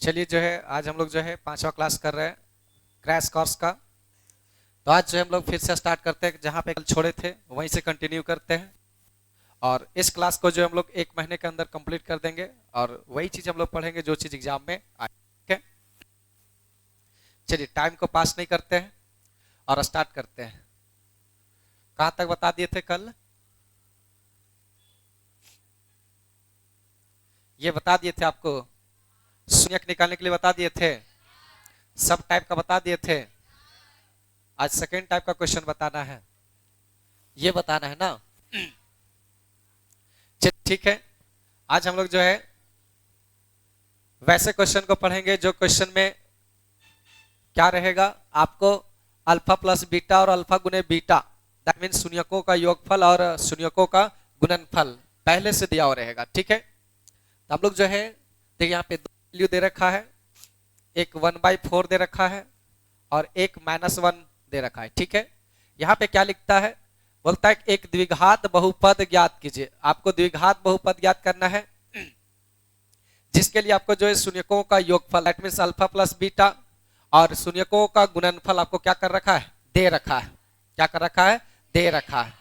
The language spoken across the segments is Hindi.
चलिए जो है आज हम लोग जो है 5वां क्लास कर रहे हैं क्रैश कोर्स का। तो आज जो है हम लोग फिर से स्टार्ट करते हैं जहाँ पे कल छोड़े थे वहीं से कंटिन्यू करते हैं। और इस क्लास को जो हम लोग 1 महीने के अंदर कंप्लीट कर देंगे और वही चीज़ हम लोग पढ़ेंगे जो चीज़ एग्जाम में आए। ठीक है, चलिए टाइम को पास नहीं करते हैं और स्टार्ट करते हैं। कहाँ तक बता दिए थे कल? ये बता दिए थे आपको, शून्यक निकालने के लिए बता दिए थे, सब टाइप का बता दिए थे। आज सेकेंड टाइप का क्वेश्चन बताना है, ये बताना है ना। ठीक है, आज हम लोग जो है वैसे क्वेश्चन को पढ़ेंगे जो क्वेश्चन में क्या रहेगा, आपको अल्फा प्लस बीटा और अल्फा गुने बीटा दैट मीन शून्यकों का योगफल और शून्यकों का गुणनफल पहले से दिया हुआ रहेगा। ठीक है, तो हम लोग जो है देखिए यहाँ पे 2 वैल्यू दे रखा है, एक 1/4 दे रखा है और एक -1 दे रखा है। ठीक है, यहाँ पे क्या लिखता है, बोलता है एक द्विघात बहुपद ज्ञात कीजिए। आपको द्विघात बहुपद ज्ञात करना है जिसके लिए आपको जो है शून्यकों का योगफल that means alpha plus beta और शून्यकों का गुणनफल आपको क्या कर रखा है, दे रखा है। क्या कर रखा है, दे रखा है।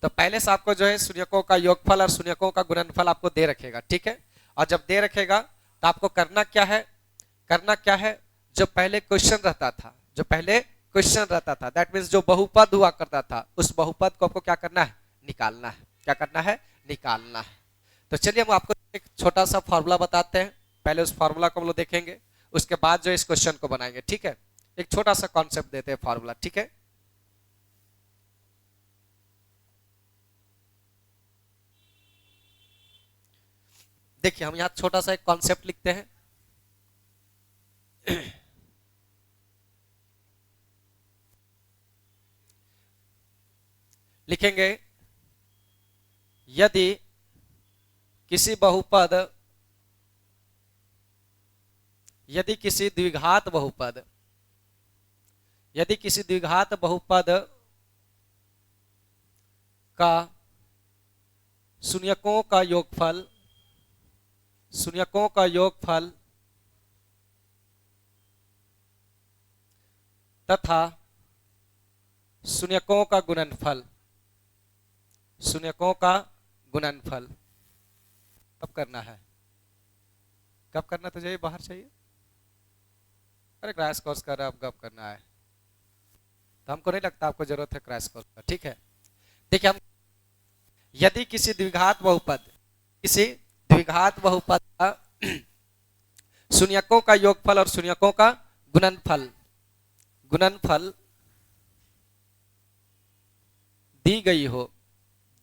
तो पहले से आपको जो है शून्यकों का योगफल और शून्यकों का गुणनफल आपको दे रखेगा। ठीक है, और जब दे रखेगा तो आपको करना क्या है, करना क्या है, जो पहले क्वेश्चन रहता था, जो पहले क्वेश्चन रहता था दैट मींस जो बहुपद हुआ करता था उस बहुपद को आपको क्या करना है, निकालना है। क्या करना है, निकालना है। तो चलिए हम आपको एक छोटा सा फॉर्मूला बताते हैं। पहले उस फॉर्मूला को हम लोग देखेंगे, उसके बाद जो इस क्वेश्चन को बनाएंगे। ठीक है, एक छोटा सा कॉन्सेप्ट देते हैं फॉर्मूला। ठीक है, देखिए हम यहाँ छोटा सा एक कॉन्सेप्ट लिखते हैं। लिखेंगे यदि किसी बहुपद, यदि किसी द्विघात बहुपद, यदि किसी द्विघात बहुपद का शून्यकों का योगफल, शून्यकों का योगफल तथा शून्यकों का गुणनफल, शून्यकों का गुणनफल कब करना है, कब करना तो चाहिए, बाहर चाहिए। अरे क्रैश कोर्स कर रहे हैं, अब कब करना है, तो हमको नहीं लगता आपको जरूरत है क्रैश कोर्स का। ठीक है, देखिए हम यदि किसी द्विघात बहुपद, किसी द्विघात बहुपद का शून्यकों का योगफल और शून्यकों का गुणनफल, गुणनफल दी गई हो,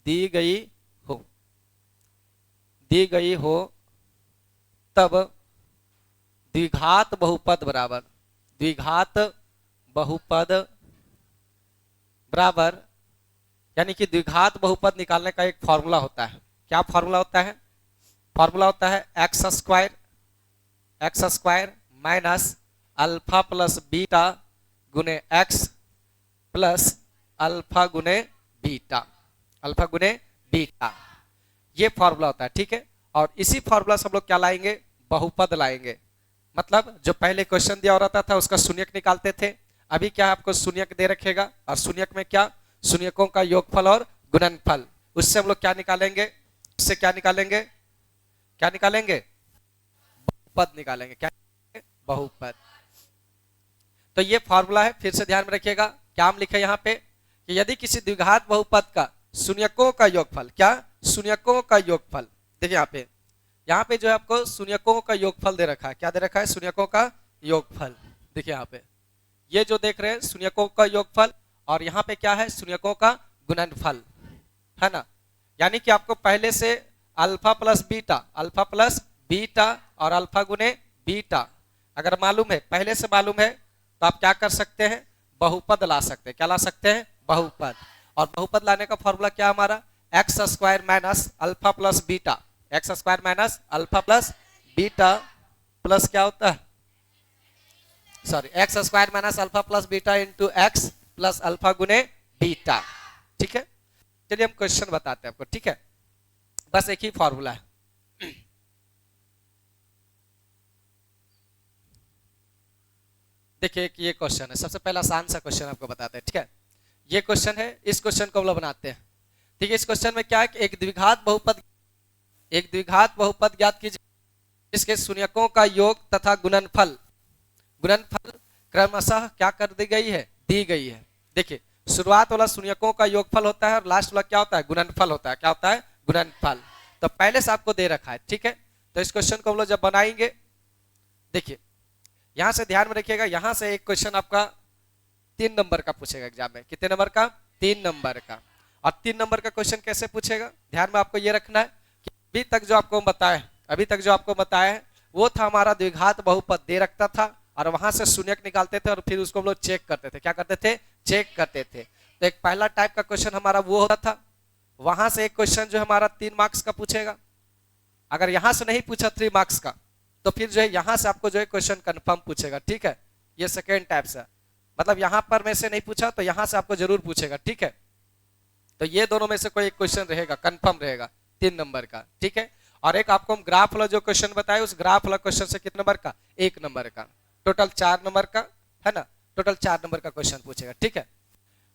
दी गई हो, दी गई हो, तब द्विघात बहुपद बराबर, द्विघात बहुपद बराबर, यानी कि द्विघात बहुपद निकालने का एक फॉर्मूला होता है। क्या फॉर्मूला होता है, फॉर्मूला होता है x square, x square minus alpha plus beta गुने एक्स प्लस अल्फा गुने बीटा, अल्फा गुने बीटा, ये फॉर्मूला होता है। ठीक है, और इसी फॉर्मूला से हम लोग क्या लाएंगे, बहुपद लाएंगे। मतलब जो पहले क्वेश्चन दिया रहता था उसका शून्यक निकालते थे, अभी क्या आपको शून्यक दे रखेगा और शून्यक में क्या, शून्यकों का योगफल और गुणनफल, उससे हम लोग क्या निकालेंगे, उससे क्या निकालेंगे, क्या निकालेंगे, बहुपद निकालेंगे। क्या, बहुपद। तो ये फॉर्मूला है, फिर से ध्यान में रखिएगा। क्या हम लिखे यहाँ पे कि यदि किसी द्विघात बहुपद का शून्यकों का योगफल, क्या, शून्यकों का योगफल, देखिए यहाँ पे जो है आपको शून्यकों का योगफल दे रखा है। क्या दे रखा है, शून्यकों का योगफल। देखिए यहाँ पे ये जो देख रहे हैं शून्यकों का योगफल और यहाँ पे क्या है, शून्यकों का गुणनफल, है ना। यानी कि आपको पहले से alpha plus beta, alpha plus beta और अल्फा गुने बीटा अगर मालूम है, पहले से मालूम है, तो आप क्या कर सकते हैं, बहुपद ला सकते हैं। क्या ला सकते हैं, बहुपद। और बहुपद लाने का फॉर्मूला क्या हमारा, x square minus alpha plus beta, x square minus alpha plus beta plus क्या होता है, sorry x square minus alpha plus beta into x plus alpha गुने बीटा। ठीक है, चलिए हम क्वेश्चन बताते हैं आपको। ठीक है, बस एक ही फॉर्मूला है। देखिए कि ये क्वेश्चन है, सबसे पहला आसान सा क्वेश्चन आपको बताते हैं, ठीक है। ये क्वेश्चन है, इस क्वेश्चन को हम लोग बनाते हैं, ठीक है। इस क्वेश्चन में क्या है कि एक द्विघात बहुपद ज्ञात कीजिए जिसके शून्यकों का योग तथा गुणनफल क्रमशः क्या कर दी गई है। देखिए शुरुआत वाला शून्यकों का योगफल होता है और लास्ट वाला क्या होता है, गुणनफल होता है। क्या होता है, गुणनफल। तो पहले से आपको दे रखा है, ठीक है। तो इस क्वेश्चन को हम लोग जब बनाएंगे, देखिए यहां से ध्यान में रखिएगा, यहां से एक क्वेश्चन आपका 3 नंबर का पूछेगा एग्जाम में। कितने नंबर का, 3 नंबर का। और 3 नंबर का क्वेश्चन कैसे पूछेगा, ध्यान में आपको ये रखना है कि अभी तक जो आपको बताया है वो था हमारा द्विघात बहुपद दे रखता था और वहां से शून्यक निकालते थे और फिर उसको हम लोग चेक करते थे। क्या करते थे, चेक करते थे। तो एक पहला टाइप का क्वेश्चन हमारा वो होता था। वहां से एक क्वेश्चन जो हमारा 3 मार्क्स का पूछेगा। अगर यहां से नहीं पूछा 3 मार्क्स का तो फिर जो है यहां से आपको जो है क्वेश्चन कंफर्म पूछेगा, ठीक है। ये सेकेंड टाइप से, मतलब यहां पर में से नहीं पूछा तो यहां से आपको जरूर पूछेगा, ठीक है। तो ये दोनों में से कोई एक क्वेश्चन रहेगा, कंफर्म रहेगा 3 नंबर का, ठीक है। और एक आपको हम ग्राफ वाला जो क्वेश्चन बताए, उस ग्राफ वाला क्वेश्चन से कितने नंबर का, 1 नंबर का। टोटल 4 नंबर का है ना, टोटल 4 नंबर का क्वेश्चन पूछेगा, ठीक है।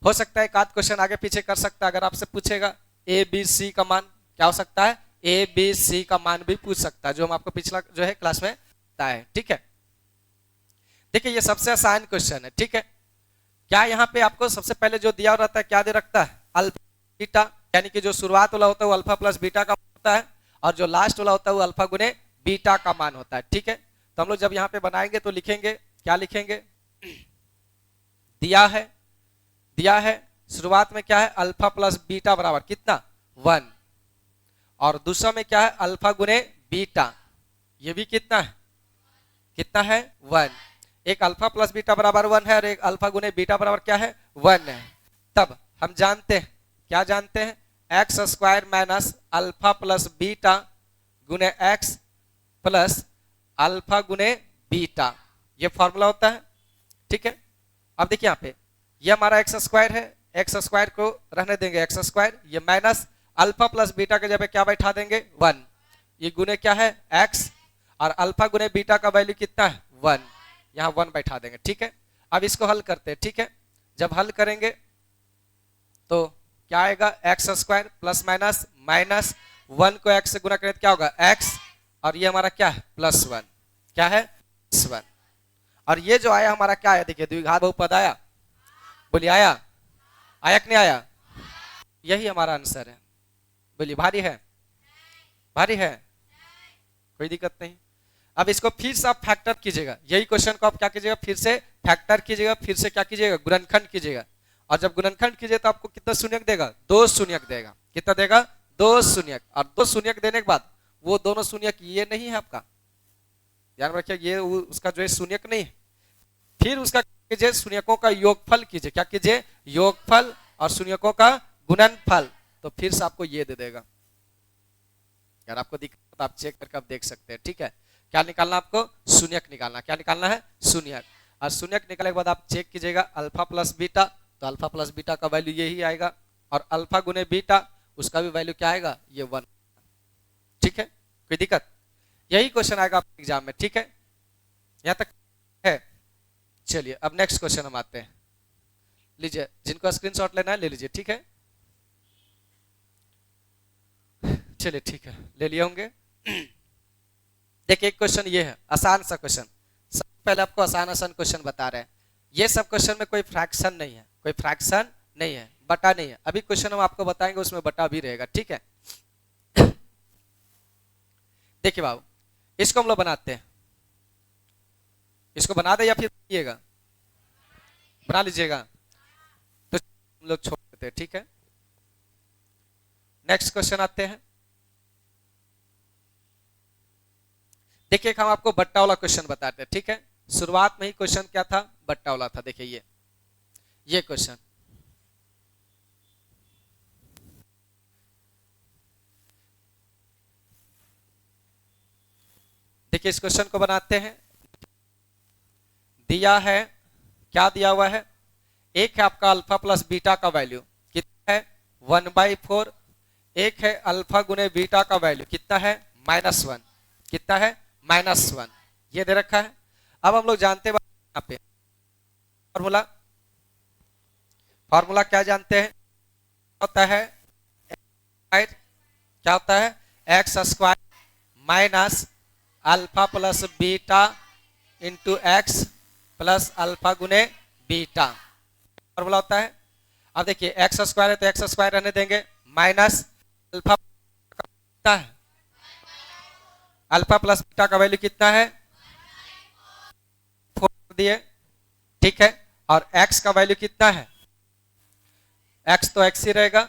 हो सकता है एक आध क्वेश्चन आगे पीछे कर सकता है। अगर आपसे पूछेगा ABC का मान, क्या हो सकता है, ABC का मान भी पूछ सकता है, जो हम आपको पिछला जो है क्लास में बताया है, ठीक है। देखिए ये सबसे आसान क्वेश्चन है, ठीक है। क्या यहाँ पे आपको सबसे पहले जो दिया रहता है, क्या दे रखता है, अल्फा बीटा, यानी कि जो शुरुआत वाला होता है वो अल्फा प्लस बीटा का होता है और जो लास्ट वाला होता है वो अल्फा गुने बीटा का मान होता है, ठीक है। तो हम लोग जब यहाँ पे बनाएंगे तो लिखेंगे, क्या लिखेंगे, दिया है शुरुआत में क्या है, अल्फा प्लस बीटा बराबर कितना, 1। और दूसरा में क्या है, अल्फा गुने बीटा, ये भी कितना है, 1। एक अल्फा प्लस बीटा बराबर 1 है और एक अल्फा गुने बीटा बराबर क्या है, 1 है। तब हम जानते हैं, क्या जानते हैं, x square minus alpha plus beta गुने एक्स प्लस अल्फा गुने बीटा, ये फॉर्मूला होता है, ठीक है। अब देखिए यहाँ पे ये हमारा एक्स स्क्वायर है, एक्स स्क्वायर को रहने देंगे एक्स स्क्वायर, ये माइनस अल्फा प्लस बीटा के जगह क्या बैठा देंगे, 1। ये गुने क्या है, एक्स, और अल्फा गुने बीटा का वैल्यू कितना है, 1, यहाँ 1 बैठा देंगे, ठीक है। अब इसको हल करते हैं, ठीक है। जब हल करेंगे तो क्या आएगा, एक्स स्क्वायर प्लस माइनस 1 को एक्स से गुना करें तो क्या होगा, एक्स, और ये हमारा क्या है, +1, क्या है, +1। और ये जो आया हमारा क्या आया, देखिए द्विघात बहुपद आया, बोलिए आया कि नहीं आया, यही हमारा आंसर है। बोलिए भारी है, कोई दिक्कत नहीं। अब इसको फिर से आप फैक्टर कीजिएगा, यही क्वेश्चन को आप क्या कीजिएगा, फिर से फैक्टर कीजिएगा, फिर से क्या कीजिएगा, गुणनखंड कीजिएगा। और जब गुणनखंड कीजिए तो आपको कितना शून्यक देगा, 2 शून्यक देगा। कितना देगा, 2 शून्यक। और 2 शून्यक देने के बाद वो दोनों शून्यक ये नहीं है आपका, ध्यान रखिए, ये उसका जो है शून्यक नहीं है। फिर उसका कीजिए, शून्यकों का योगफल कीजिए, क्या कीजिए, योगफल, और शून्यकों का गुणनफल, तो फिर से आपको ये दे देगा। अगर आपको दिक्कत तो आप चेक करके आप देख सकते हैं, ठीक है। क्या निकालना आपको, शून्यक निकालना, क्या निकालना है, शून्यक। और शून्यक निकालने के बाद आप चेक कीजिएगा अल्फा प्लस बीटा, तो अल्फा प्लस बीटा का वैल्यू यही आएगा, और अल्फा गुने बीटा उसका भी वैल्यू क्या आएगा, ये 1, ठीक है। कोई दिक्कत, यही क्वेश्चन आएगा आपके एग्जाम में, ठीक है। यहां तक है। चलिए अब नेक्स्ट क्वेश्चन हम आते हैं, लीजिए, जिनको स्क्रीनशॉट लेना है ले लीजिए, ठीक है। चलिए ठीक है, ले लिए होंगे। देखिए एक क्वेश्चन ये है, आसान सा क्वेश्चन, सबसे पहले आपको आसान क्वेश्चन बता रहे हैं। ये सब क्वेश्चन में कोई फ्रैक्शन नहीं है, बटा नहीं है। अभी क्वेश्चन हम आपको बताएंगे उसमें बटा भी रहेगा, ठीक है। देखिए बाबू, इसको हम लोग बनाते हैं, इसको बना दे या फिर बना लीजिएगा, तो हम लोग छोड़ देते हैं, ठीक है। नेक्स्ट क्वेश्चन आते हैं। देखिए हम आपको बट्टा वाला क्वेश्चन बताते हैं, ठीक है। शुरुआत में ही क्वेश्चन क्या था, बट्टा वाला था। देखिए ये क्वेश्चन, देखिए इस क्वेश्चन को बनाते हैं। दिया है, क्या दिया हुआ है, एक है आपका अल्फा प्लस बीटा का वैल्यू कितना है, 1/4। एक है अल्फा गुने बीटा का वैल्यू कितना है, -1, कितना है, -1, ये दे रखा है। अब हम लोग जानते हैं यहाँ पे फॉर्मूला, फॉर्मूला क्या जानते हैं, होता है क्या होता है, x square minus alpha plus beta into x plus alpha गुने बीटा, फॉर्मूला होता है। अब देखिए एक्स स्क्वायर है तो एक्स स्क्वायर रहने देंगे, माइनस अल्फा कितना है, अल्फा प्लस बीटा का वैल्यू कितना है 4 दिए, ठीक है। और x का वैल्यू कितना है, x तो x ही रहेगा,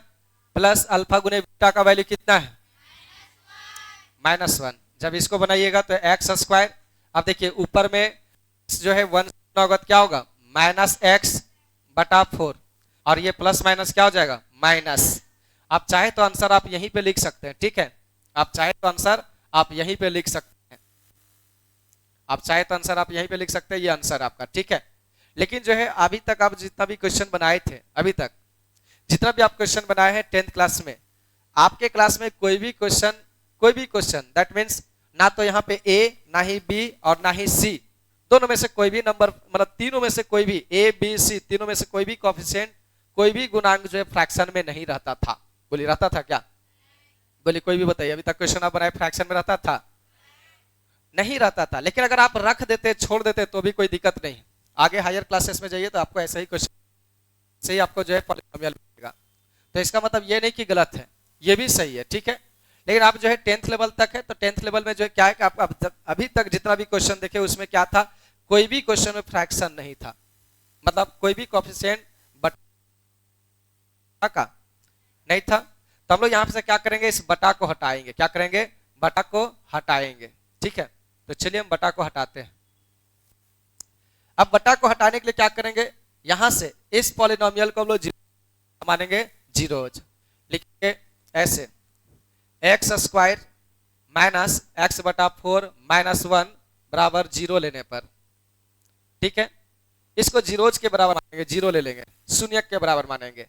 प्लस अल्फा गुने बीटा का वैल्यू कितना है -1। जब इसको बनाइएगा तो एक्स स्क्वायर, अब देखिए ऊपर में जो है 1 होगा क्या होगा -x/4, और ये प्लस माइनस क्या हो जाएगा माइनस। आप चाहे तो आंसर आप यहीं पे लिख सकते हैं, ठीक है, आप चाहे तो आंसर आप यहीं पे लिख सकते हैं, आप चाहे तो आंसर आप यहीं पे लिख सकते हैं, ये आंसर आपका, ठीक है। लेकिन जो है अभी तक आप जितना भी क्वेश्चन बनाए थे, अभी तक जितना भी आप क्वेश्चन बनाए हैं 10th क्लास में, आपके क्लास में कोई भी क्वेश्चन दैट मीन्स ना तो यहाँ पे A, ना ही B और ना ही C, दोनों में से कोई भी नंबर, मतलब तीनों में से कोई भी A, B, C, तीनों में से कोई भी कोएफिशिएंट, कोई भी गुणांक जो है फ्रैक्शन में नहीं रहता था। बोलिए रहता था क्या, बोलिए कोई भी बताइए, अभी तक क्वेश्चन आप बनाए फ्रैक्शन में रहता था, नहीं रहता था। लेकिन अगर आप रख देते, छोड़ देते तो भी कोई दिक्कत नहीं, आगे हायर क्लासेस में जाइए तो आपको ऐसा ही क्वेश्चन से ही आपको जो है पॉलिनोमियल मिलेगा। तो इसका मतलब ये नहीं कि गलत है, ये भी सही है, ठीक है। लेकिन आप जो है 10th लेवल तक है, तो 10th लेवल में जो है क्या है कि आप अभी तक जितना भी क्वेश्चन देखे उसमें क्या था, कोई भी क्वेश्चन में फ्रैक्शन नहीं था, मतलब कोई भी कोएफिशिएंट बटा का नहीं था। तो हम लोग यहाँ से क्या करेंगे, इस बटा को हटाएंगे, क्या करेंगे, बटा को हटाएंगे, ठीक है। तो चलिए हम बटा को हटाते हैं। अब बटा को हटाने के लिए क्या करेंगे, यहां से इस पॉलिनोमियल को हम लोग मानेंगे जीरोज, लिखेंगे ऐसे एक्स स्क्वायर माइनस x/4 -1 बराबर 0 लेने पर, ठीक है। इसको जीरोज के बराबर मानेंगे, 0 ले लेंगे, शून्यक के बराबर मानेंगे,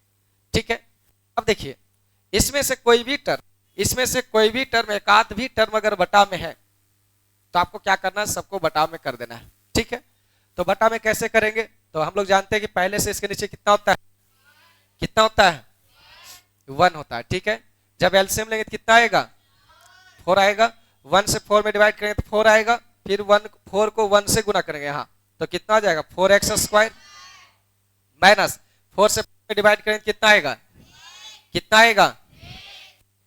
ठीक है। अब देखिए इसमें से कोई भी टर्म, एक आध भी टर्म अगर बटा में है तो आपको क्या करना है, सबको बटा में कर देना है, ठीक है। तो बटा में कैसे करेंगे, तो हम लोग जानते हैं कि पहले से इसके नीचे कितना होता है, 1 होता है, ठीक है। जब एलसीएम लेंगे तो कितना आएगा, 4 आएगा, 1 से 4 में डिवाइड करेंगे तो 4 आएगा, फिर 4 को 1 से गुना करेंगे, हाँ तो कितना आ जाएगा 4x² माइनस 4 से डिवाइड करेंगे कितना आएगा,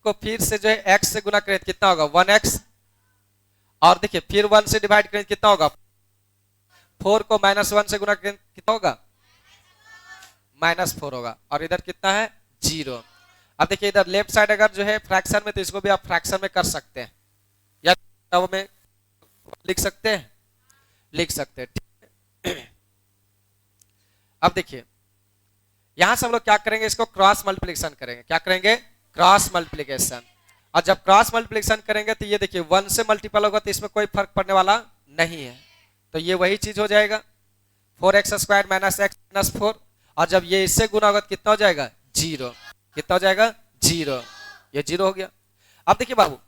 को फिर से जो है x से गुना करें तो कितना होगा 1x, और देखिए फिर 1 से डिवाइड करें कितना होगा, 4 को -1 से गुना करें कितना होगा -4 होगा, और इधर कितना है 0। अब देखिए इधर लेफ्ट साइड अगर जो है फ्रैक्शन में, तो इसको भी आप फ्रैक्शन में कर सकते हैं या में लिख सकते हैं, ठीक है। अब देखिए यहां से हम लोग क्या करेंगे, इसको क्रॉस मल्टीप्लिकेशन करेंगे, क्या करेंगे क्रॉस मल्टीप्लिकेशन। और जब क्रॉस मल्टीप्लिकेशन करेंगे तो ये देखिए 1 से मल्टीपल होगा तो इसमें कोई फर्क पड़ने वाला नहीं है, तो ये वही चीज हो जाएगा 4x² माइनस x माइनस 4, और जब ये इससे गुना होगा तो कितना हो जाएगा 0, कितना हो जाएगा 0, ये 0 हो गया। अब देखिए बाबू,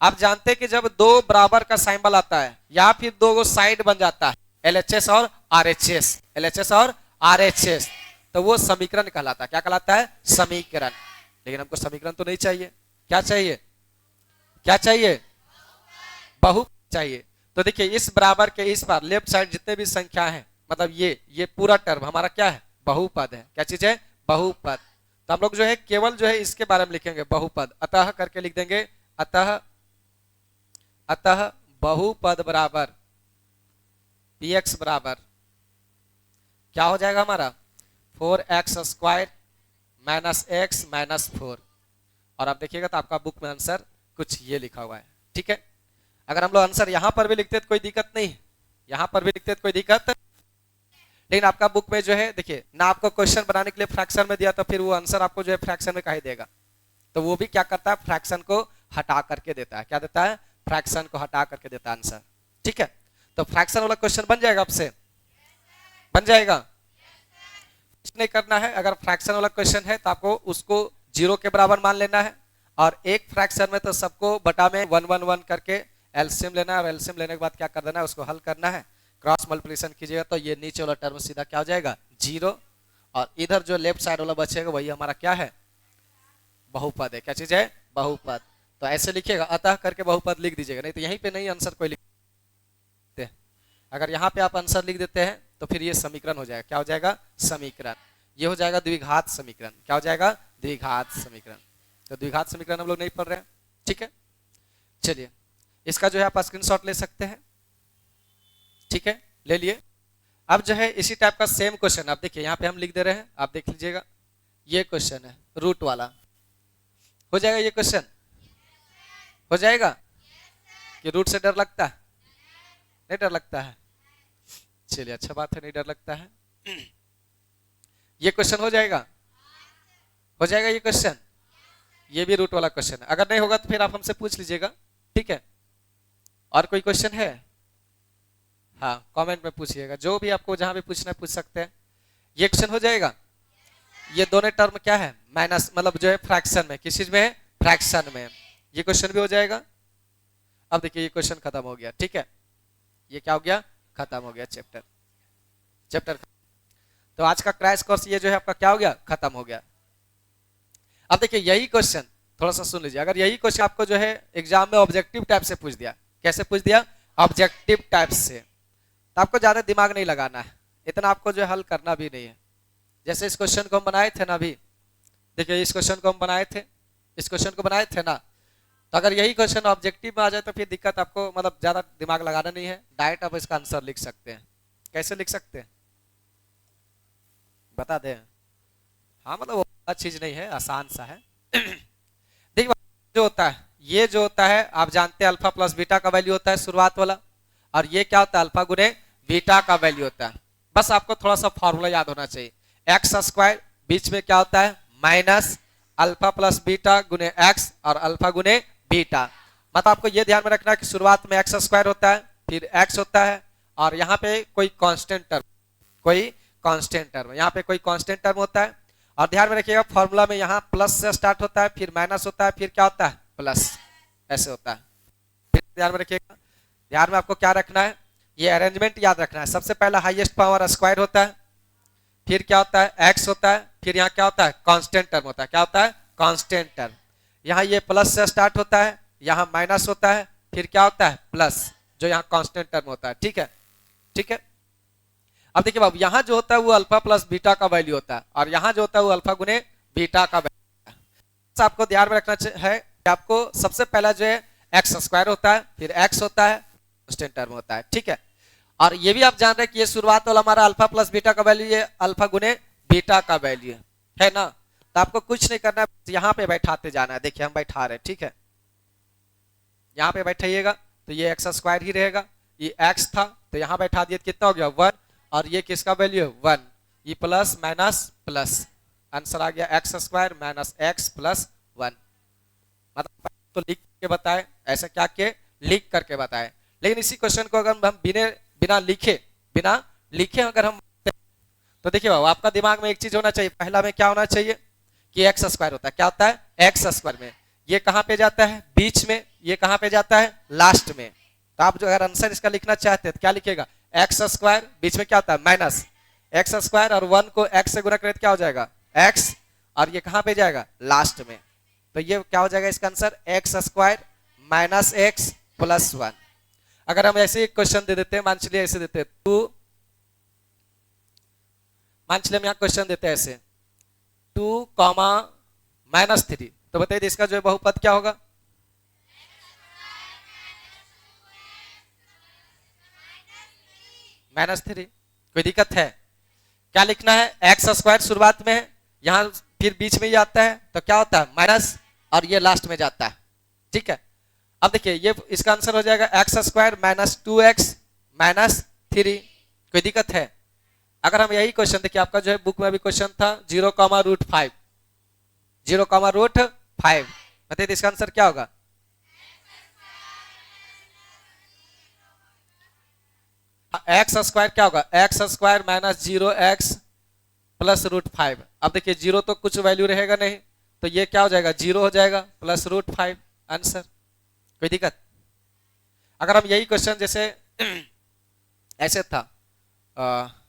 आप जानते हैं कि जब दो बराबर का सिंबल आता है या फिर दो साइड बन जाता है LHS और RHS, तो वो समीकरण कहलाता है, क्या कहलाता है समीकरण। लेकिन हमको समीकरण तो नहीं चाहिए, क्या चाहिए बहुपद चाहिए। तो देखिए इस बराबर के इस पार लेफ्ट साइड जितने भी संख्या है, मतलब ये पूरा टर्म हमारा क्या है बहुपद है, क्या चीज है बहुपद। तो हम लोग जो है केवल जो है इसके बारे में लिखेंगे बहुपद, अतः करके लिख देंगे, अतः बहुपद बराबर px बराबर क्या हो जाएगा हमारा 4x² माइनस x माइनस 4। और आप देखिएगा तो आपका बुक में आंसर कुछ ये लिखा हुआ है, ठीक है। अगर हम लोग आंसर यहां पर भी लिखते तो कोई दिक्कत नहीं, यहां पर भी लिखते तो कोई दिक्कत, लेकिन आपका बुक में जो है देखिए ना आपको क्वेश्चन बनाने के लिए फ्रैक्शन में दिया, तो फिर वो आंसर आपको जो है फ्रैक्शन में काहे देगा, तो वो भी क्या करता है फ्रैक्शन को हटा करके देता है, क्या देता है फ्रैक्शन को हटा करके देता है आंसर, ठीक है। तो फ्रैक्शन वाला क्वेश्चन बन जाएगा आपसे, बन जाएगा, कुछ नहीं करना है। अगर फ्रैक्शन वाला क्वेश्चन है तो आपको उसको 0 के बराबर मान लेना है, और एक फ्रैक्शन में तो सबको बटा में 1 1 1 करके एलसीएम लेना है, और एलसीएम लेने के बाद क्या कर देना है उसको हल करना है, क्रॉस मल्टीप्लिकेशन कीजिएगा तो ये नीचे वाला टर्म सीधा क्या हो जाएगा 0 और इधर जो लेफ्ट साइड वाला बचेगा वही हमारा क्या है, बहुपद है। क्या चीज है, बहुपद। तो ऐसे लिखिएगा, अतः करके बहुपद लिख दीजिएगा, नहीं तो यहीं पे नहीं आंसर कोई लिखते हैं। अगर यहाँ पे आप आंसर लिख देते हैं तो फिर ये समीकरण हो जाएगा, क्या हो जाएगा, समीकरण। ये हो जाएगा द्विघात समीकरण। क्या हो जाएगा, द्विघात समीकरण। तो द्विघात समीकरण हम लोग नहीं पढ़ रहे हैं, ठीक है। चलिए इसका जो है आप स्क्रीनशॉट ले सकते हैं, ठीक है, ले लिए। अब जो है इसी टाइप का सेम क्वेश्चन आप देखिए यहाँ पे हम लिख दे रहे हैं, आप देख लीजिएगा। ये क्वेश्चन है रूट वाला, हो जाएगा ये क्वेश्चन, हो जाएगा कि रूट से डर लगता है, नहीं डर लगता है। चलिए अच्छा बात है, नहीं डर लगता है। ये क्वेश्चन हो जाएगा, हो जाएगा ये क्वेश्चन। ये भी रूट वाला क्वेश्चन है, अगर नहीं होगा तो फिर आप हमसे पूछ लीजिएगा, ठीक है। और कोई क्वेश्चन है, हाँ कमेंट में पूछिएगा, जो भी आपको जहां भी पूछना है पूछ सकते हैं। ये क्वेश्चन हो जाएगा। ये दोनों टर्म क्या है, माइनस, मतलब जो है फ्रैक्शन में, किस चीज में है, फ्रैक्शन में। ये क्वेश्चन भी हो जाएगा। अब देखिए ये क्वेश्चन खत्म हो गया, ठीक है। ये क्या हो गया, खत्म हो गया चैप्टर। तो आज का क्रैश कोर्स ये जो है आपका क्या हो गया, खत्म हो गया। अब देखिए यही क्वेश्चन थोड़ा सा सुन लीजिए, अगर यही क्वेश्चन आपको जो है एग्जाम में ऑब्जेक्टिव टाइप से पूछ दिया, कैसे पूछ दिया, ऑब्जेक्टिव टाइप से, तो आपको ज्यादा दिमाग नहीं लगाना है, इतना आपको जो हल करना भी नहीं है। जैसे इस क्वेश्चन को हम बनाए थे ना अभी, देखिए इस क्वेश्चन को हम बनाए थे, इस क्वेश्चन को बनाए थे ना, तो अगर यही क्वेश्चन ऑब्जेक्टिव में आ जाए तो फिर दिक्कत आपको, मतलब ज्यादा दिमाग लगाना नहीं है, डायरेक्ट आप इसका आंसर लिख सकते हैं। कैसे लिख सकते हैं बता दें, हाँ मतलब वो चीज नहीं है, आसान सा है। देखिए जो होता है, ये जो होता है आप जानते हैं अल्फा प्लस बीटा का वैल्यू होता है शुरुआत वाला, और ये क्या होता है, अल्फा गुने बीटा का वैल्यू होता है। बस आपको थोड़ा सा फॉर्मूला याद होना चाहिए, एक्स स्क्वायर बीच में क्या होता है, माइनस अल्फा प्लस बीटा गुने एक्स और अल्फा गुने बीटा। मतलब आपको ये ध्यान में रखना है कि शुरुआत में एक्स स्क्वायर होता है, फिर एक्स होता है, और यहाँ पे कोई कांस्टेंट टर्म, कोई कांस्टेंट टर्म, यहाँ पे कोई कांस्टेंट टर्म होता है। और ध्यान में रखिएगा फॉर्मूला में यहाँ प्लस से स्टार्ट होता है, फिर माइनस होता है, फिर क्या होता है, प्लस, ऐसे होता है। फिर ध्यान में रखिएगा, ध्यान में आपको क्या रखना है, ये अरेंजमेंट याद रखना है। सबसे पहला हाईएस्ट पावर स्क्वायर होता है, फिर क्या होता है, एक्स होता है, फिर यहाँ क्या होता है, कांस्टेंट टर्म होता है। क्या होता है, कांस्टेंट टर्म। यहाँ ये प्लस से स्टार्ट होता है, यहाँ माइनस होता है, फिर क्या होता है, प्लस, जो यहाँ कांस्टेंट टर्म होता है, ठीक है, ठीक है। अब देखिए बाबू, यहाँ जो होता है वो अल्फा प्लस बीटा का वैल्यू होता है, और यहाँ जो होता है वो अल्फा गुने बीटा का वैल्यू है। आपको ध्यान में रखना है कि आपको सबसे पहला जो है एक्स स्क्वायर होता है, फिर एक्स होता है, कांस्टेंट टर्म होता है, ठीक है। और ये भी आप जान रहे हैं कि ये शुरुआत वाला हमारा अल्फा प्लस बीटा का वैल्यू, ये अल्फा गुने बीटा का वैल्यू है ना। तो आपको कुछ नहीं करना है, यहाँ पे बैठाते जाना है। देखिए हम बैठा रहे हैं, ठीक है, यहाँ पे बैठाइएगा तो ये एक्स स्क्वायर ही रहेगा, ये एक्स था तो यहाँ बैठा दिए, कितना हो गया 1, और ये किसका वैल्यू है 1, ये प्लस माइनस प्लस, आंसर आ गया x square minus x plus 1। मतलब तो लिख के बताए, ऐसा क्या के लिख करके बताए। लेकिन इसी क्वेश्चन को अगर हम बिना लिखे अगर हम, तो देखिए बाबू आपका दिमाग में एक चीज होना चाहिए, पहला में क्या होना चाहिए कि एक्स स्क्वायर होता है। क्या होता है, एक्स स्क्वायर में ये कहां पे जाता है, बीच में, ये कहां पे जाता है, लास्ट में। तो आप जो अगर आंसर इसका लिखना चाहते हैं तो क्या लिखेगा, एक्स स्क्वायर, बीच में क्या होता है माइनस एक्स स्क्वायर, और 1 को एक्स से गुणा करें तो क्या हो जाएगा एक्स, और ये कहां पे जाएगा, लास्ट में। तो ये क्या हो जाएगा इसका answer, x square minus x plus 1। अगर हम ऐसे क्वेश्चन दे देते हैं, मान चलिए ऐसे देते हैं, मान चलिए हम यहाँ क्वेश्चन देते हैं ऐसे 2, -3, तो बताइए इसका जो है बहुपद क्या होगा, -3। कोई दिक्कत है, क्या लिखना है, एक्स स्क्वायर शुरुआत में है, यहाँ फिर बीच में ही आता है तो क्या होता है माइनस, और ये लास्ट में जाता है, ठीक है। अब देखिए ये इसका आंसर हो जाएगा x square minus 2x minus 3। कोई दिक्कत है, अगर हम यही क्वेश्चन देखिए, आपका जो है बुक में भी क्वेश्चन था 0,√5, 0,5, बताइए इसका आंसर क्या होगा, एक्स स्क्वायर क्या होगा, x square minus 0x plus √5। अब देखिए 0 तो कुछ वैल्यू रहेगा नहीं, तो ये क्या हो जाएगा 0 हो जाएगा प्लस √5 आंसर। कोई दिक्कत, अगर हम यही क्वेश्चन जैसे ऐसे था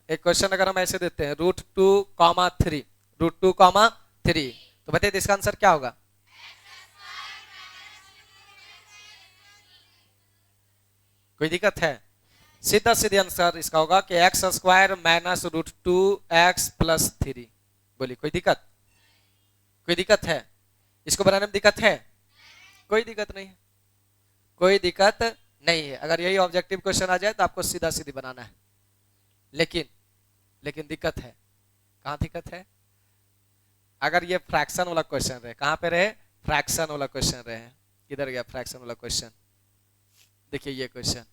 एक क्वेश्चन अगर हम ऐसे देते हैं √2, 3, √2, 3, तो बताइए इसका आंसर क्या होगा? कोई दिक्कत है? सीधा सीधे आंसर इसका होगा कि x² माइनस √2x+3। बोलिए कोई दिक्कत? कोई दिक्कत है? इसको बनाने में दिक्कत है? कोई दिक्कत नहीं है, कोई दिक्कत नहीं है। अगर यही ऑब्जेक्टिव क्वेश्चन आ जाए तो आपको सीधा सीधी बनाना है, लेकिन दिक्कत है। कहां दिक्कत है? अगर ये फ्रैक्शन वाला क्वेश्चन रहे, कहां पे रहे? फ्रैक्शन वाला क्वेश्चन रहे। किधर गया फ्रैक्शन वाला क्वेश्चन? देखिए ये क्वेश्चन,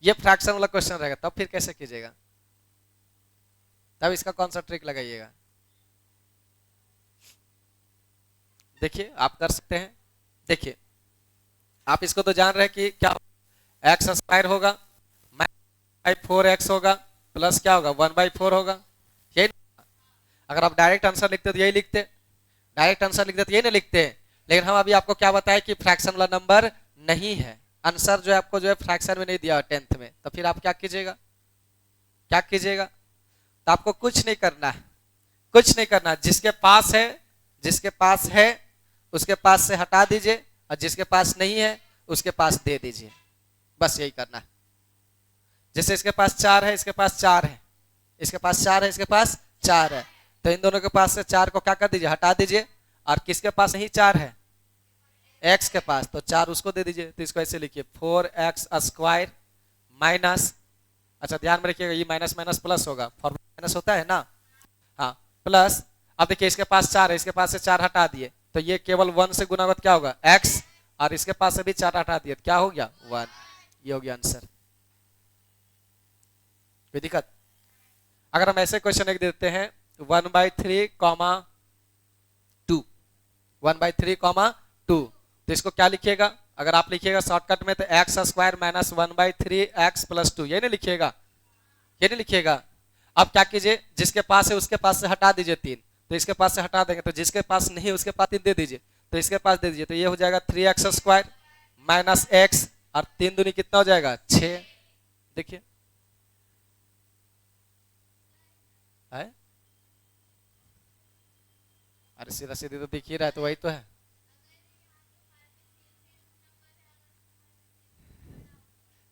ये फ्रैक्शन वाला क्वेश्चन रहेगा, तब फिर कैसे कीजिएगा? तब इसका कौन सा ट्रिक लगाइएगा? देखिए आप कर सकते हैं। देखिए आप इसको तो जान रहे हैं कि क्या x² होगा, 4x होगा, प्लस क्या होगा 1/4 होगा। यही अगर आप डायरेक्ट आंसर लिखते तो यही लिखते, डायरेक्ट आंसर लिखते तो यही ना लिखते। लेकिन हम अभी आपको क्या बताया कि फ्रैक्शन वाला नंबर नहीं है, आंसर जो है आपको जो है फ्रैक्शन में नहीं दिया 10th में, तो फिर आप क्या कीजिएगा? क्या कीजिएगा? तो आपको कुछ नहीं करना है, कुछ नहीं करना। जिसके पास है, जिसके पास है उसके पास से हटा दीजिए, और जिसके पास नहीं है उसके पास दे दीजिए, बस यही करना है। जैसे इसके पास 4 है, इसके पास 4 है, इसके पास 4 है, इसके पास 4 है, तो इन दोनों के पास से 4 को क्या कर दीजिए? हटा दीजिए। और किसके पास नहीं 4 है? x के पास, तो 4 उसको दे दीजिए। तो इसको ऐसे लिखिए 4x² माइनस, अच्छा ध्यान में रखिएगा ये माइनस माइनस प्लस होगा, फॉर्मूला माइनस होता है ना, हाँ प्लस। अब देखिए इसके पास 4 है, इसके पास से 4 हटा दिए, तो ये केवल 1 से गुना क्या होगा? x, और इसके पास से भी 4 हटा दिए, क्या हो गया? 1। ये हो गया आंसर। कोई दिक्कत? अगर हम ऐसे क्वेश्चन एक देते हैं 1/3, 2, 1/3, 2, तो इसको क्या लिखिएगा? अगर आप लिखिएगा शॉर्टकट में तो x² माइनस 1/3x+2, ये नहीं लिखिएगा, ये नहीं लिखिएगा। अब क्या कीजिए, जिसके पास है उसके पास से हटा दीजिए 3, तो इसके पास से हटा देंगे, तो जिसके पास नहीं है उसके पास 3 दे दीजिए, तो इसके पास दे दीजिए, तो ये हो जाएगा 3x² माइनस x, और 3 दूनी कितना हो जाएगा? 6। देखिए है, अरे सीधा सीधे तो दिख ही रहा है, तो वही तो है।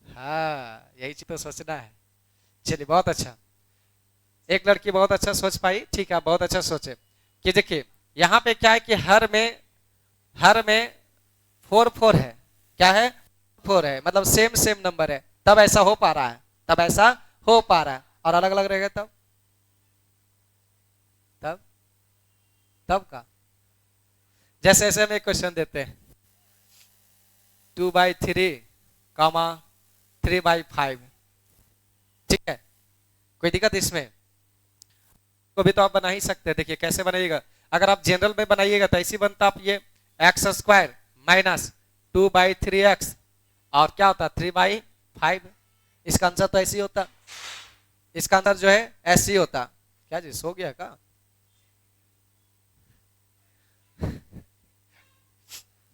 हाँ यही चीज तो सोचना है। चलिए बहुत अच्छा, एक लड़की बहुत अच्छा सोच पाई, ठीक है बहुत अच्छा सोचे। कि देखिए यहाँ पे क्या है कि हर में 4 है, क्या है? 4 है, मतलब सेम सेम नंबर है, तब ऐसा हो पा रहा है, तब ऐसा हो पा रहा है। और अलग अलग रहेगा तब, तब तब का जैसे ऐसे हम एक क्वेश्चन देते हैं 2/3, 3/5, ठीक है, कोई दिक्कत इसमें? को भी तो आप बना ही सकते हैं। देखिए कैसे बनाइएगा, अगर आप जनरल में बनाइएगा तो ऐसी बनता आप ये x² माइनस 2/3x, और क्या होता 3/5। इसका आंसर तो ऐसे ही होता, इसका आंसर जो है ऐसे ही होता। क्या जी सो गया का?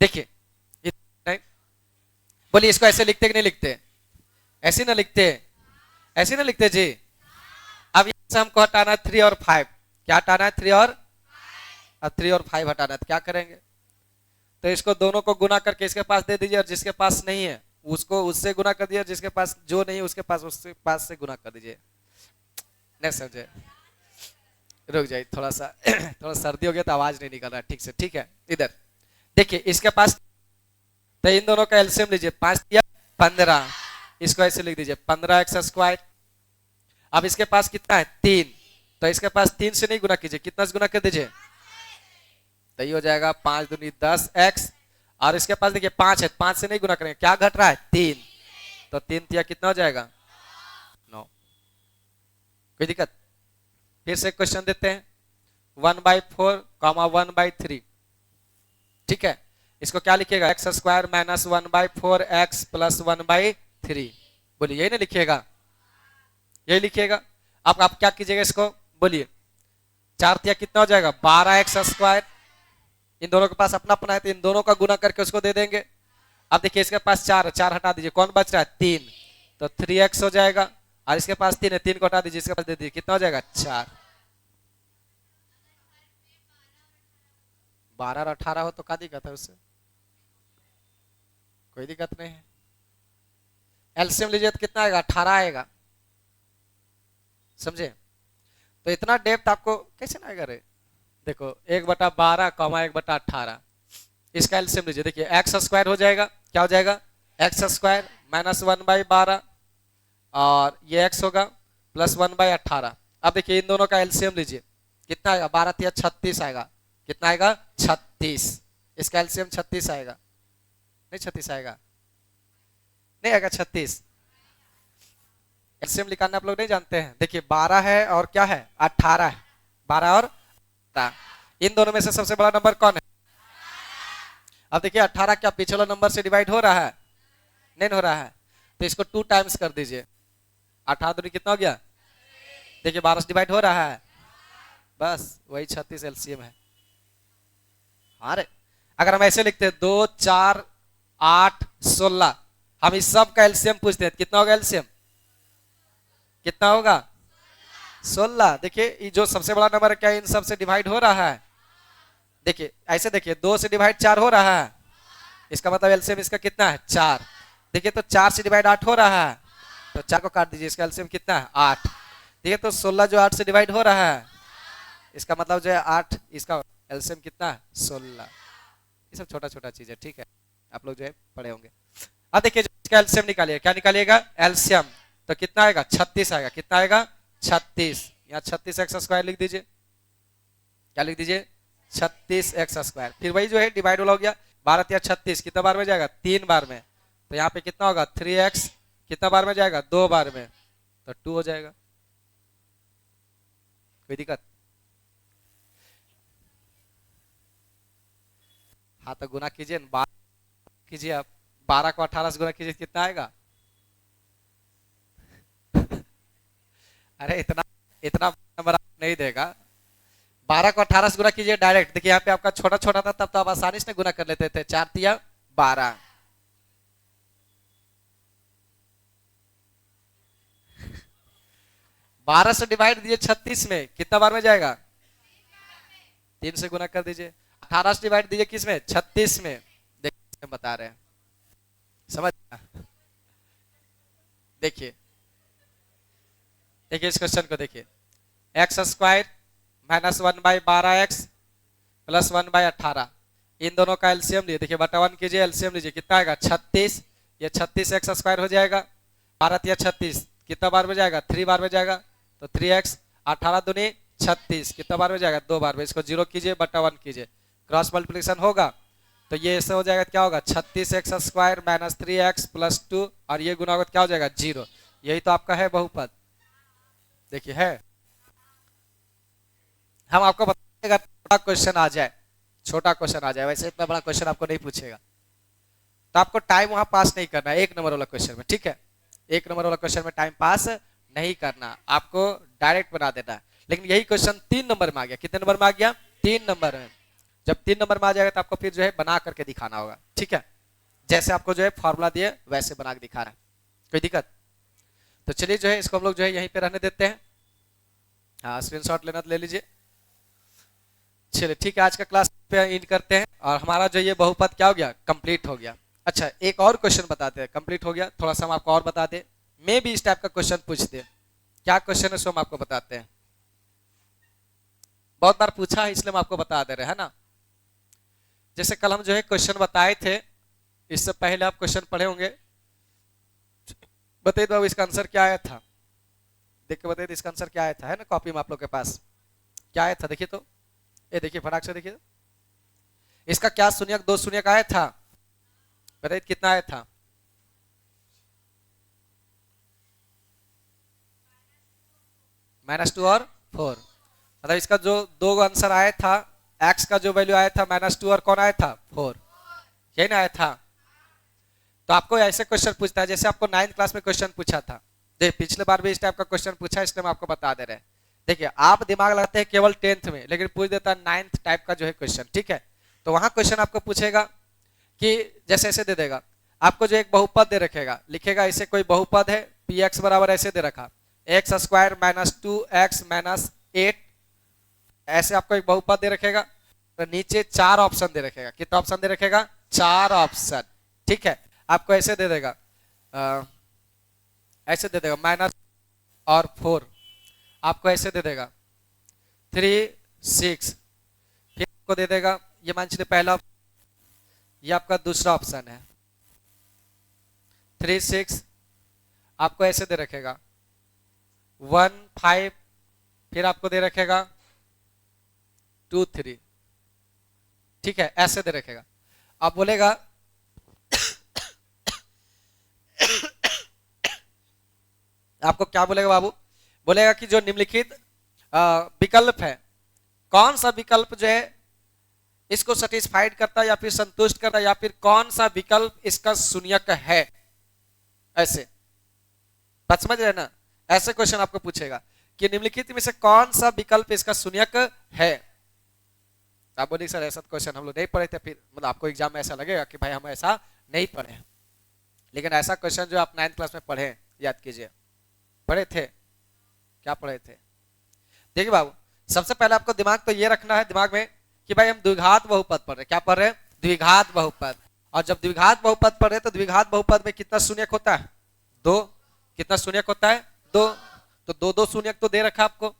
देखिए नहीं, बोलिए इसको ऐसे लिखते कि नहीं लिखते? ऐसे ना लिखते, ऐसे ना लिखते जी। अब यहाँ से हमको हटाना है 3 और 5, क्या हटाना है? 3 और 5 हटाना है, तो क्या करेंगे? तो इसको दोनों को गुना करके इसके पास दे दीजिए, और जिसके पास नहीं है उसको उससे गुना कर दीजिए, जिसके पास जो नहीं है उसके पास उससे पास से गुना कर दीजिए। नहीं समझे? रुक जाइए थोड़ा सा थोड़ा सर्दी हो गया तो आवाज नहीं निकल रहा ठीक से, ठीक है। इधर देखिए इसके पास, तो इन दोनों का एलसीएम लीजिए, 5 या 15, इसको ऐसे लिख दीजिए 15x²। अब इसके पास कितना है? 3, तो इसके पास 3 से नहीं गुना कीजिए, कितना से गुना कर दीजिए? तो ये हो जाएगा 5 दूनी 10x, और इसके पास देखिए 5 है, 5 से नहीं गुना करेंगे, क्या घट रहा है? 3, तो 3 तिया कितना हो जाएगा? 9। कोई दिक्कत? फिर से क्वेश्चन देते हैं 1/4, 1/3, ठीक है, इसको क्या लिखिएगा? x² माइनस 1/4x प्लस 1/3, बोलिए यही ना लिखिएगा? यही लिखिएगा। अब आप क्या कीजिएगा इसको, बोलिए 4 तिया कितना हो जाएगा? 12x²। इन दोनों के पास अपना अपना है, तो इन दोनों का गुना करके उसको दे देंगे। अब देखिए इसके पास 4 है, 4 हटा दीजिए, कौन बच रहा है? 3, तो 3x हो जाएगा, और इसके पास 3 है, 3 को हटा दीजिए, इसके पास दे दीजिए, कितना हो जाएगा 4। 12 और 18 हो तो क्या दिक्कत है उससे, कोई दिक्कत नहीं है। एलसीएम लीजिए तो कितना आएगा 18 आएगा, समझे। तो इतना डेप्थ आपको कैसे ना आएगा रे, देखो 1/12 कॉमा 1/18, इसका एलसीएम लीजिए, देखिए एक्स स्क्वायर हो जाएगा, क्या हो जाएगा एक्स स्क्वायर माइनस 1/12 और ये एक्स होगा प्लस 1/18। अब देखिए इन दोनों का एलसीएम लीजिए, कितना आएगा 12 तिया 36 आएगा, कितना आएगा 36, इसका एलसीएम 36 आएगा, नहीं 36 आएगा, नहीं आएगा 36। एलसीएम निकालना आप लोग नहीं जानते हैं, देखिए 12 है और क्या है 18 है, 12 और 18, इन दोनों में से सबसे बड़ा नंबर कौन है। अब देखिए 18 क्या पिछले नंबर से डिवाइड हो रहा है, नहीं हो रहा है, तो इसको 2 टाइम्स कर दीजिए, 18 दूनी कितना हो गया, देखिए 12 से डिवाइड हो रहा है, बस वही 36 एलसीएम है। अरे अगर हम ऐसे लिखते हैं 2 4 8 16, हम इस सब का एलसीएम पूछते हैं, कितना होगा एलसीएम, कितना होगा 16। देखिए ये जो सबसे बड़ा नंबर है क्या इन सब से डिवाइड हो रहा है, देखिए ऐसे देखिए 2 से डिवाइड 4 हो रहा है, इसका मतलब एलसीएम इसका कितना है 4। देखिए तो 4 से डिवाइड 8 हो रहा है, तो 4 को काट दीजिए, इसका एलसीएम कितना है 8। देखिए तो 16 जो 8 से डिवाइड हो रहा है, इसका मतलब जो है 8, इसका एलसीएम कितना है 16। ये सब छोटा छोटा चीज है, ठीक है, आप लोग जो है पढ़े होंगे। अब देखिए इसका एलसीएम निकालिए, क्या निकालिएगा एलसीएम, तो कितना आएगा 36 आएगा, कितना आएगा 36, यहाँ 36 एक्स स्क्वायर लिख दीजिए, क्या लिख दीजिए 36 एक्स स्क्वायर, फिर वही जो है डिवाइड हो गया, 12 या 36 कितना बार में जाएगा 3 बार में, तो यहाँ पे कितना होगा 3x, कितना बार में जाएगा 2 बार में, तो 2 हो जाएगा, कोई दिक्कत। हाँ तो गुना कीजिए, 12 कीजिए, आप 12 को 18 से गुना कीजिए, कितना आएगा अरे इतना इतना नंबर नहीं देगा, 12 को 18 से गुना कीजिए डायरेक्ट, देखिए यहाँ पे आपका छोटा छोटा था तब तो आप आसानी से गुना कर लेते थे, 4 तिया 12, 12 से डिवाइड दीजिए 36 में, कितना बार में जाएगा 3 से गुना कर दीजिए, 18 से डिवाइड दीजिए किस में 36 में, देखिए हम बता रहे हैं, समझ देखिए देखिए इस क्वेश्चन को देखिए, x square minus 1/12x plus 1/18, इन दोनों का एलसीएम लिए, देखिए बटा 1 कीजिए, एलसीएम लीजिए, कितना आएगा 36, ये 36 एक्स स्क्वायर हो जाएगा, 12 या 36 कितना बार में जाएगा 3 बार में जाएगा, तो 3x, 18 दूनी 36 कितना बार में जाएगा 2 बार में, इसको 0 कीजिए बटा 1 कीजिए, क्रॉस मल्टीप्लिकेशन होगा तो ये ऐसे हो जाएगा, क्या होगा 36 x square minus 3x plus 2, और ये गुना होगा क्या हो जाएगा 0, यही तो आपका है बहुपद, देखिए है। हम आपको बताएगा छोटा क्वेश्चन आ जाए, छोटा क्वेश्चन आ जाए, वैसे इतना बड़ा क्वेश्चन आपको नहीं पूछेगा, तो आपको टाइम वहां पास नहीं करना है 1 नंबर वाला क्वेश्चन में, ठीक है, 1 नंबर वाला क्वेश्चन में टाइम पास नहीं करना, आपको डायरेक्ट बना देना है। लेकिन यही क्वेश्चन 3 नंबर में आ गया, कितने नंबर में आ गया 3 नंबर में, जब 3 नंबर में आ जाएगा तो आपको फिर जो है बना करके दिखाना होगा, ठीक है, जैसे आपको जो है फॉर्मूला दिए वैसे बना के दिखा रहा है, कोई दिक्कत। तो चलिए जो है इसको हम लोग जो है यहीं पे रहने देते हैं, हाँ स्क्रीनशॉट लेना तो ले लीजिए। चलिए ठीक है, आज का क्लास पे इन करते हैं, और हमारा जो ये बहुपद क्या हो गया कंप्लीट हो गया। अच्छा एक और क्वेश्चन बताते हैं, कंप्लीट हो गया, थोड़ा सा हम आपको और बता दें, मैं भी इस टाइप का क्वेश्चन पूछते हैं, क्या क्वेश्चन है सो हम आपको बताते हैं, बहुत बार पूछा है इसलिए हम आपको बता दे रहे हैं ना। जैसे कल हम जो है क्वेश्चन बताए थे, इससे पहले आप क्वेश्चन पढ़े होंगे, बताइए बाबू इसका आंसर क्या आया था, देख के बताइए इसका आंसर क्या आया था, है ना कॉपी में आप लोग के पास क्या आया था, देखिए तो ये देखिए फटाक से देखिए, इसका क्या शून्यक 2 शून्यक आया था, बताइए कितना आया था, -2 और 4, मतलब इसका जो 2 आंसर आया था, x का जो वैल्यू आया था -2 और कौन आया था 4, यही ना आया था। तो आपको ऐसे क्वेश्चन पूछता है जैसे आपको 9th क्लास में क्वेश्चन पूछा था, देखिए पिछले बार भी इस टाइप का क्वेश्चन पूछा, इसलिए हम आपको बता दे रहे हैं। देखिए आप दिमाग लगाते हैं केवल 10th में, लेकिन पूछ देता है 9th टाइप का जो है क्वेश्चन, ठीक है। तो वहां क्वेश्चन आपको पूछेगा कि जैसे ऐसे दे देगा आपको, जो एक बहुपद दे रखेगा, लिखेगा इसे कोई बहुपद है पी एक्स बराबर ऐसे दे रखा, x square minus 2x minus 8, ऐसे आपको एक बहुपद दे रखेगा। तो नीचे 4 ऑप्शन दे रखेगा। कितना ऑप्शन दे रखेगा? 4 ऑप्शन। ठीक है, आपको ऐसे दे देगा, ऐसे दे देगा माइनस और 4, आपको ऐसे दे देगा 3 6, फिर आपको दे देगा, ये मान लीजिए पहला, ये आपका दूसरा ऑप्शन है 3 6, आपको ऐसे दे रखेगा 1 5, फिर आपको दे रखेगा 2 3। ठीक है, ऐसे दे रखेगा। अब बोलेगा आपको क्या बोलेगा बाबू? बोलेगा कि जो निम्नलिखित विकल्प है, कौन सा विकल्प जो है इसको सेटिस्फाइड करता है या फिर संतुष्ट करता है, या फिर कौन सा विकल्प इसका शून्यक है। ऐसे बात समझ रहे ना? ऐसे क्वेश्चन आपको पूछेगा कि निम्नलिखित में से कौन सा विकल्प इसका शून्यक है। आप बोलिए सर ऐसा क्वेश्चन हम लोग नहीं पढ़े थे, फिर मतलब आपको एग्जाम में ऐसा लगेगा कि भाई हम ऐसा नहीं पढ़े, लेकिन ऐसा क्वेश्चन जो आप 9th क्लास में पढ़े, याद कीजिए, पढ़े थे, क्या पढ़े थे? देखिए बाबू, सबसे पहले आपको दिमाग तो ये रखना है दिमाग में कि भाई हम द्विघात बहुपद पढ़ रहे। क्या पढ़ रहे हैं? द्विघात बहुपद। और जब द्विघात बहुपद पढ़ रहे तो द्विघात बहुपद में कितना शून्यक होता है? 2। कितना शून्यक होता है? 2। तो 2 शून्यक तो दे रखा आपको।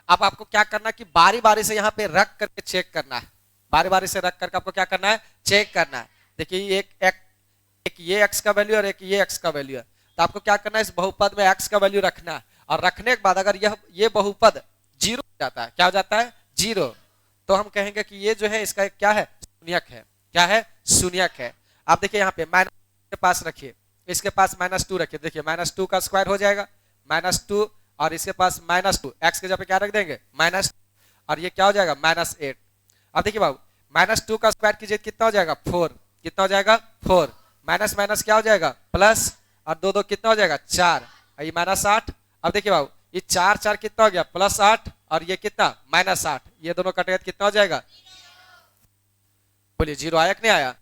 अब आपको क्या करना है कि बारी बारी से यहाँ पे रख करके चेक करना है। बारी बारी से रख करके आपको क्या करना है? चेक करना है। देखिए एक ये x का वैल्यू और एक ये x का वैल्यू है, तो आपको क्या करना है? इस बहुपद में x का वैल्यू रखना है, और रखने के बाद अगर ये बहुपद 0 हो जाता है, क्या हो जाता है? 0, तो हम कहेंगे कि ये जो है इसका क्या है? शून्यक है। क्या है? शून्यक है। आप देखिए यहाँ पे माइनस के पास रखिए, इसके पास -2 रखिए, देखिए -2 का स्क्वायर हो जाएगा -2, और इसके पास -2, x के जगह पे क्या रख देंगे? माइनस, और ये क्या हो जाएगा? -8। अब देखिए बाबू, -2 का स्क्वायर कीजिए, कितना हो जाएगा? 4। कितना हो जाएगा? 4। माइनस माइनस क्या हो जाएगा? प्लस, और 2 2 कितना हो जाएगा? 4, ये -8। अब देखिए बाबू, ये 4 4 कितना हो गया? +8, और ये कितना? -8। ये दोनों कटेगा कितना हो जाएगा? बोलिए 0 आया कि नहीं आया?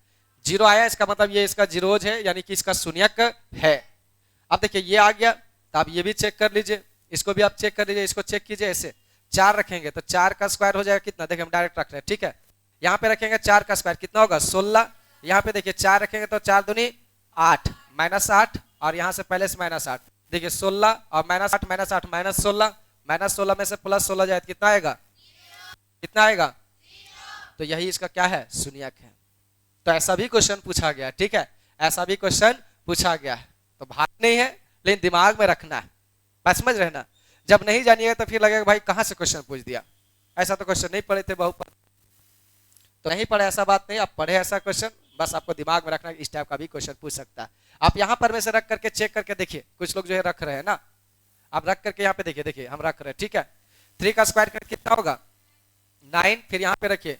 0 आया, इसका मतलब ये इसका जीरोज है, यानी कि इसका शून्यक है। अब देखिए ये आ गया, तो आप ये भी चेक कर लीजिए, इसको भी आप चेक कर लीजिए, इसको चेक कीजिए। ऐसे 4 रखेंगे तो 4 का स्क्वायर हो जाएगा कितना? देखिए हम डायरेक्ट रख रहे हैं, ठीक है। यहाँ पे रखेंगे 4 का स्क्वायर कितना होगा? 16। यहाँ पे देखिए 4 रखेंगे तो 4 दूनी 8, -8, और यहाँ से पहले से -8, देखिए 16 और -8 -8 -16, -16 में से +16 जाए कितना आएगा? कितना आएगा? तो यही इसका क्या है? शून्यक है। तो ऐसा भी क्वेश्चन पूछा गया, ठीक है, ऐसा भी क्वेश्चन पूछा गया है। तो भाग नहीं है, लेकिन दिमाग में रखना है। बात समझ रहे ना? जब नहीं जानिएगा तो फिर लगेगा भाई कहां से क्वेश्चन पूछ दिया, ऐसा तो क्वेश्चन नहीं पढ़े थे बहुपद। तो नहीं पढ़े ऐसा बात नहीं, आप पढ़े ऐसा क्वेश्चन, बस आपको दिमाग में रखना, इस टाइप का भी क्वेश्चन पूछ सकता है। आप यहाँ पर में से रख करके चेक करके देखिए, कुछ लोग जो है रख रहे हैं ना, आप रख करके यहाँ पे देखिए, देखिए हम रख रहे हैं, ठीक है। 3 का स्क्वायर करके कितना होगा? 9, फिर यहाँ पे रखिए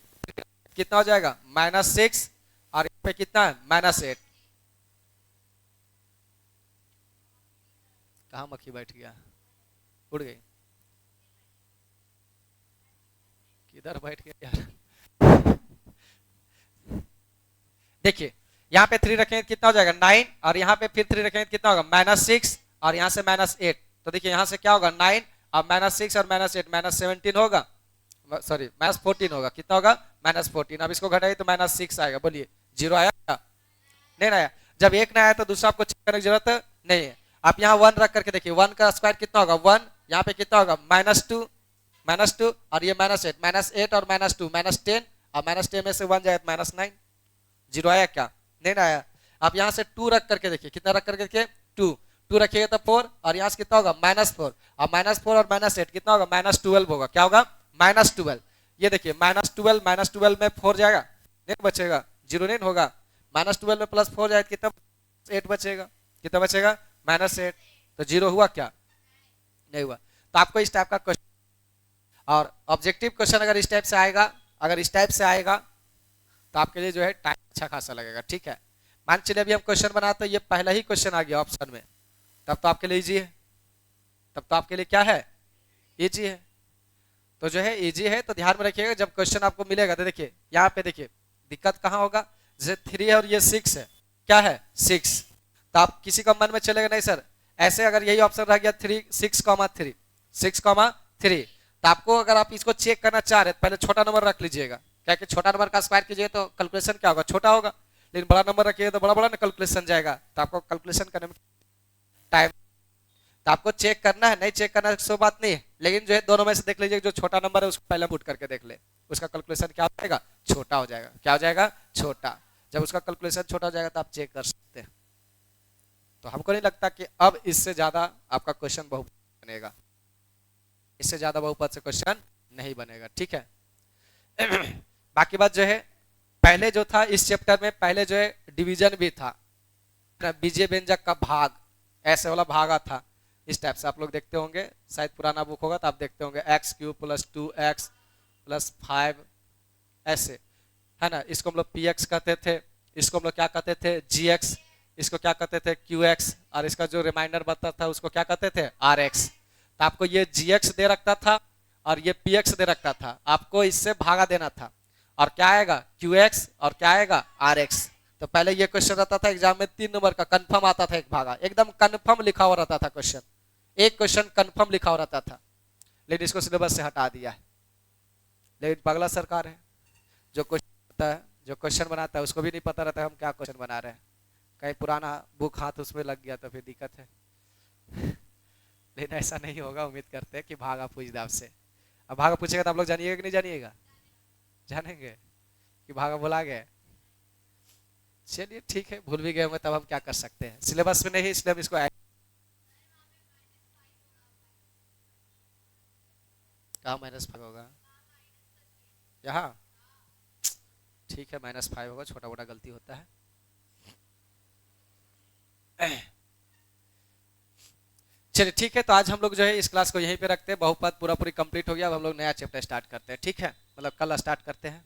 कितना हो जाएगा? -6, और यहाँ पे कितना है? -8। कहाँ मक्खी बैठ गया? उड़ गई? किधर बैठ गया यार? देखिए यहाँ पे 3 रखेंगे कितना हो जाएगा? 9, और यहाँ पे फिर 3 रखेंगे कितना होगा? -6, और यहाँ से -8। तो देखिए यहाँ से क्या होगा? 9 और -6 और -8, -17 होगा, सॉरी -14 होगा। कितना होगा? -14। अब इसको घटाइए तो -6 आएगा। बोलिए 0 आया क्या? नहीं आया। जब 1 ना आया तो दूसरा आपको चेक करने की जरूरत नहीं है। आप यहाँ 1 रख करके देखिए, 1 का स्क्वायर कितना होगा? 1, यहाँ पे कितना होगा? -2, और ये -8, -8 और -2 -10, और -10 में से 1 जाए तो -9। 0 आया क्या? नहीं आया। आप यहाँ से 2 रख करके देखिए, कितना रख करके देखिए? 2 रखिएगा तो 4, और यहाँ से कितना होगा? -4, और -4 और -8 कितना होगा? -12 होगा। क्या होगा? -12। ये देखिए -12 में 4 जाएगा, नहीं बचेगा, 0 नहीं होगा। -12 में +4 जाए कितना? 8 बचेगा। कितना बचेगा? -8। तो 0 हुआ क्या? नहीं हुआ। तो आपको इस टाइप का क्वेश्चन, और ऑब्जेक्टिव क्वेश्चन अगर इस टाइप से आएगा, अगर इस टाइप से आएगा तो आपके लिए जो है टाइम अच्छा खासा लगेगा, ठीक है। मान चलिए अभी हम क्वेश्चन बनाते हैं, ये पहला ही क्वेश्चन आ गया ऑप्शन में, तब तो आपके लिए इजी है, तब तो आपके लिए क्या है? इजी है। तो जो है इजी है, तो ध्यान में रखिएगा जब क्वेश्चन आपको मिलेगा तो देखिए यहाँ पे देखिए दिक्कत कहाँ होगा? जैसे 3 है और ये 6 है, क्या है? 6। तो आप किसी का मन में चलेगा नहीं सर ऐसे अगर यही ऑप्शन रह गया 6,3 6,3, तो आपको अगर आप इसको चेक करना चाह रहे हैं पहले छोटा नंबर रख लीजिएगा, क्या कि छोटा नंबर का स्क्वायर कीजिए तो कैलकुलेशन क्या होगा, छोटा होगा, लेकिन बड़ा नंबर रखिए तो बड़ा बड़ा ना कैलकुलेशन जाएगा, तो आपको कैलकुलेशन करने में टाइम, तो आपको चेक करना है, नहीं चेक करना सो बात नहीं है, लेकिन जो है दोनों में से देख लीजिए जो छोटा नंबर है उसको पहले पुट करके देख ले, उसका कैलकुलेशन क्या हो जाएगा, छोटा हो जाएगा, क्या हो जाएगा, छोटा। जब उसका कैलकुलेशन छोटा हो जाएगा तो आप चेक कर सकते हैं। तो हमको नहीं लगता कि अब इससे ज्यादा आपका क्वेश्चन बहुपद बनेगा, इससे ज्यादा बहुपद से क्वेश्चन नहीं बनेगा, ठीक है। बाकी बात जो है पहले जो था इस चैप्टर में, पहले जो है डिवीजन भी था, बीजीय व्यंजक का भाग, ऐसे वाला भागा था, इस टाइप से आप लोग देखते होंगे, शायद पुराना बुक होगा तो आप देखते होंगे x³ + 2x + 5 ऐसे, है ना। इसको हम लोग px कहते थे, इसको हम लोग क्या कहते थे gx, इसको क्या कहते थे qx, और इसका जो रिमाइंडर बनता था उसको क्या कहते थे rx। तो आपको ये gx दे रखता था और ये px दे रखता था, आपको इससे भागा देना था, और क्या आएगा qx और क्या आएगा rx। तो पहले ये क्वेश्चन रहता था एग्जाम में 3 नंबर का, कंफर्म आता था एक भागा, एकदम कंफर्म लिखा हुआ रहता था क्वेश्चन, एक क्वेश्चन कंफर्म लिखा हुआ रहता था, लेकिन इसको सिलेबस से हटा दिया है। लेकिन पगला सरकार है, जो क्वेश्चन है, जो क्वेश्चन बनाता है उसको भी नहीं पता रहता है हम क्या क्वेश्चन बना रहे हैं, कहीं पुराना बुक हाथ उसमें लग गया तो फिर दिक्कत है। लेकिन ऐसा नहीं होगा, उम्मीद करते हैं कि भागा पूछ दे आपसे। अब भागा पूछेगा तो आप लोग जानिएगा कि नहीं जानिएगा, जानेंगे कि भागा भुला गए, चलिए ठीक है, भूल भी गए होंगे तब हम क्या कर सकते हैं, सिलेबस में नहीं इसलिए हम इसको कहा -5 होगा यहाँ, ठीक है -5 होगा, छोटा मोटा गलती होता है। चलिए ठीक है, तो आज हम लोग जो है इस क्लास को यहीं पे रखते हैं, बहुपद पूरा पूरी कंप्लीट हो गया, अब हम लोग नया चैप्टर स्टार्ट करते हैं, ठीक है, मतलब कल स्टार्ट करते हैं।